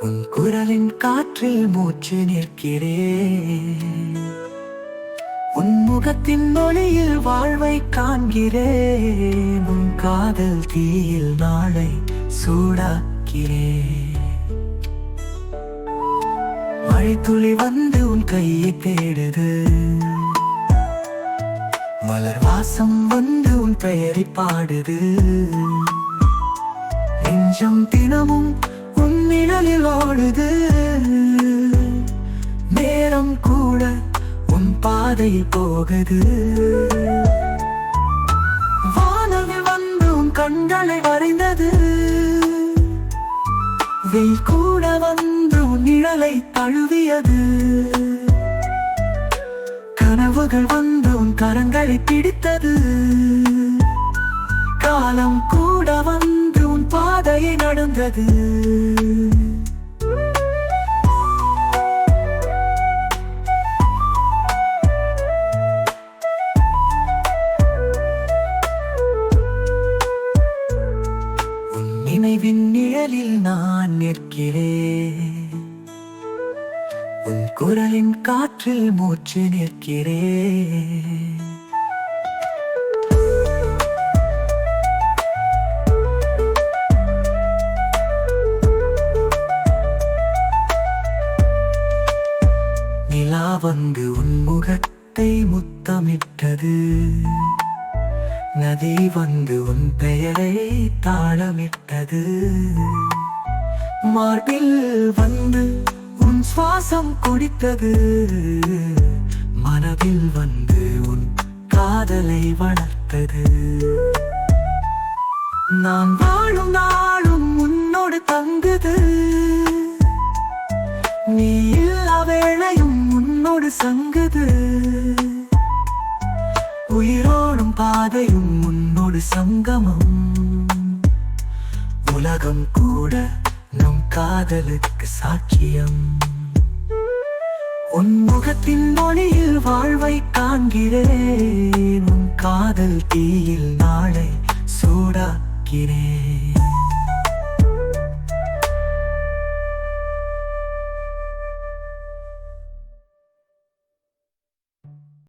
உன் குரலின் காற்றில் மூச்சு நிற்கிறேன். உன் முகத்தின் ஒளியில் வாழ்வை காண்கிறேன். உன் காதல் தீயில் நாளை சூடாக்கிறேன். மழைத்துளி வந்து உன் கையை தேடுது. மலர் வாசம் வந்து உன் பெயரை பாடுது. நெஞ்சம் தினமும் உன் நிழலில் ஓடுது. நேரம் கூட உன் பாதையில் போகுது. வானவில் வந்து உன் கண்களை வரைந்தது. வெயில் கூட வந்து உன் நிழலை தழுவியது. கனவுகள் வந்து உன் கரங்களை பிடித்தது. காலம் கூட வந்து உன் பாதையை நடந்தது. உன் நினைவின் நிழலில் நான் நிற்கிறேன். உன் குரலின் காற்றில் மூச்சு நிற்கிறேன். நிலா வந்து உன் முகத்தை முத்தமிட்டது. நதி வந்து உன் பெயரை தாளமிட்டது. மார்பில் வந்து உன் சுவாசம் குடித்தது. மனதில் வந்து உன் காதலை வளர்த்தது. நான் வாழும் நாளும் உன்னோடு தங்குது. நீ இல்லா வேளையும் உன்னோடு சங்குது. உயிரோடும் பாதையும் உன்னோடு சங்கமம். உலகம் கூட நம் காதலுக்கு சாட்சியம். உன் முகத்தின் ஒளியில் வாழ்வை காண்கிறேன். உன் காதல் தீயில் நாளை சூடாக்கிறேன்.